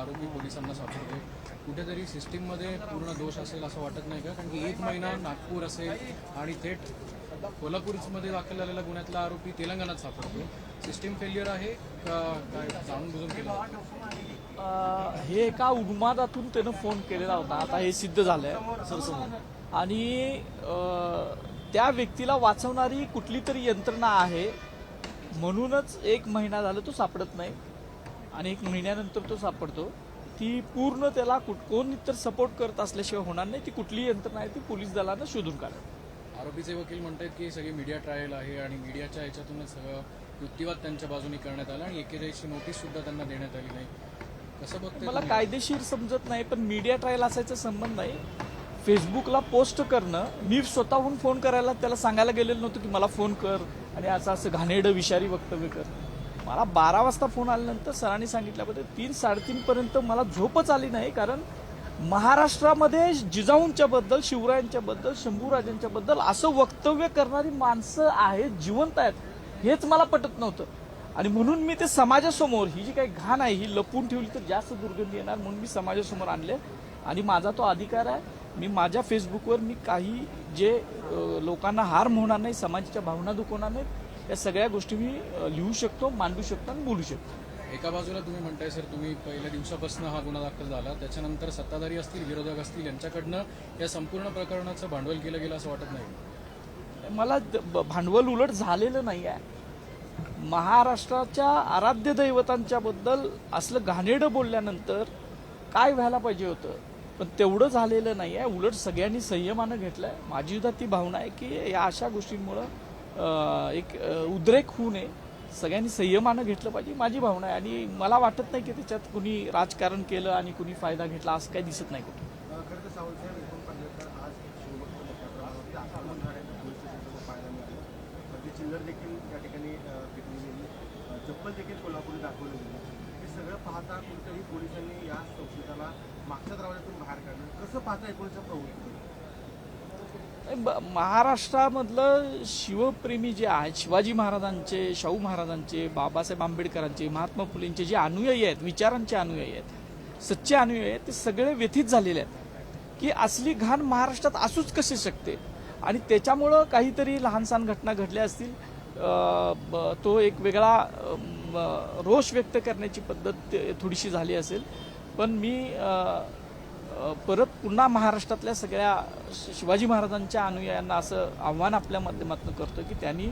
आरोपी पोलिसांना सापडतोय, कुठेतरी सिस्टीममध्ये पूर्ण दोष असेल असं वाटत नाही का? कारण की 1 महिना नागपूर असेल आणि थेट कोल्हापूरमध्ये दाखल झालेल्या गुन्ह्यातला आरोपी तेलंगणात सापडतो. सिस्टीम फेल्युअर आहे का काय जाणून बुजून केलं? हे एका उन्मादातून त्यानं फोन केलेला होता. आता हे सिद्ध झालंय सरसमोर. आणि त्या व्यक्तीला वाचवणारी कुठली तरी यंत्रणा आहे, म्हणूनच 1 महिना झाला तो सापडत नाही आणि 1 महिन्यानंतर तो सापडतो. ती पूर्ण त्याला कोण इतर सपोर्ट करत असल्याशिवाय होणार नाही. ती कुठली यंत्रणा आहे ती पोलीस दलानं शोधून काढावी. आरोपीचे वकील म्हणतात की सगळी मीडिया ट्रायल आहे आणि मीडियाच्या ह्याच्यातूनच सगळं युक्तिवाद त्यांच्या बाजूनी करण्यात आला आणि एकेरीची नोटीस सुद्धा त्यांना देण्यात आली नाही. कसं बघते मला कायदेशीर समजत नाही, पण मीडिया ट्रायल असायचा संबंध नाही. फेसबुकला पोस्ट करणं, मी स्वतःहून फोन करायला त्याला सांगायला गेलेलं नव्हतं की मला फोन कर आणि असं घाणेरडं विषारी वक्तव्य कर. मला 12 वाजता फोन आल्यानंतर सरांनी सांगितल्याबद्दल 3-3:30 पर्यंत मला झोपच आली नाही. कारण महाराष्ट्रामध्ये जिजाऊंच्या बद्दल, शिवरायांच्या बद्दल, शंभूराजांच्या बद्दल असं वक्तव्य करणारी माणसं आहेत, जिवंत आहेत, हेच मला पटत नव्हतं. आणि म्हणून मी ते समाजासमोर, ही जी काही घाण आहे ही लपवून ठेवली तर जास्त दुर्गंधी येणार, म्हणून मी समाजासमोर आणले. आणि माझा तो अधिकार आहे. मी माझ्या फेसबुकवर मी काही जे लोकांना हार्म होणार नाही, समाजाच्या भावना दुखवणार नाहीत, या सगळ्या गोष्टी मी लिहू शकतो, मांडू शकतो आणि बोलू शकतो. एका बाजूला तुम्ही म्हणताय सर, तुम्ही पहिल्या दिवसापासून हा गुन्हा दाखल झाला, त्याच्यानंतर सत्ताधारी असतील, विरोधक असतील, यांच्याकडनं या संपूर्ण प्रकरणाचं भांडवल केलं गेलं असं वाटत नाही? मला भांडवल उलट झालेलं नाही आहे. महाराष्ट्राच्या आराध्य दैवतांच्या बद्दल असलं घाणेरडं बोलल्यानंतर काय व्हायला पाहिजे होतं, पण तेवढं झालेलं नाही आहे. उलट सगळ्यांनी संयमानं घेतलंय. माझी सुद्धा ती भावना आहे की या अशा गोष्टींमुळं एक उद्रेक होऊ नये, सगळ्यांनी संयमानं घेतलं पाहिजे, माझी भावना आहे. आणि मला वाटत नाही की त्याच्यात कुणी राजकारण केलं आणि कुणी फायदा घेतला असं काही दिसत नाही कुठे. चिल्लर देखील त्या ठिकाणी घेतली गेली, चप्पल देखील कोल्हापूर दाखवली गेली. हे सगळं पाहता कुठेतरी पोलिसांनी या संशयिताला मागच्या दरवाज्यातून बाहेर काढलं. कसं पाहता एकूणच्या प्रवृत्ती? महाराष्ट्रामधलं शिवप्रेमी जे आहेत, शिवाजी महाराजांचे, शाहू महाराजांचे, बाबासाहेब आंबेडकरांचे, महात्मा फुलेंचे जे अनुयायी आहेत, विचारांचे अनुयायी आहेत, सच्चे अनुयायी आहेत, ते सगळे व्यथित झालेले आहेत की असली घाण महाराष्ट्रात असूच कसे शकते. आणि त्याच्यामुळं काहीतरी लहानसहान घटना घडल्या असतील, तो एक वेगळा रोष व्यक्त करण्याची पद्धत थोडीशी झाली असेल. पण मी परत पुन्हा महाराष्ट्रातल्या सगळ्या शिवाजी महाराजांच्या अनुयायांना असं आव्हान आपल्या माध्यमातून करतो की त्यांनी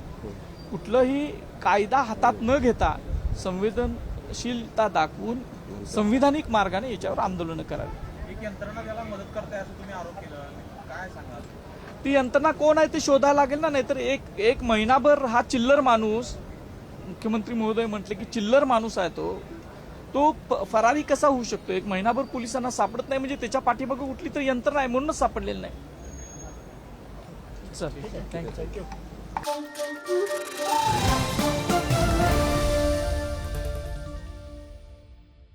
कुठलंही कायदा हातात न घेता संवेदनशीलता दाखवून संविधानिक मार्गाने याच्यावर आंदोलनं करावी. एक यंत्रणा त्याला मदत करते असं तुम्ही आरोप केला, काय सांगाल? ती यंत्रणा कोण आहे ते शोधायला लागेल ना. नाहीतर एक महिनाभर हा चिल्लर माणूस, मुख्यमंत्री महोदय म्हटले की चिल्लर माणूस आहे तो फरारी कसा होऊ शकतो? 1 महिनाभर पोलिसांना सापडत नाही म्हणजे त्याच्या पाठीमागे कुठली तरी यंत्रणा आहे, म्हणूनच सापडलेलं नाही. Sir thank you.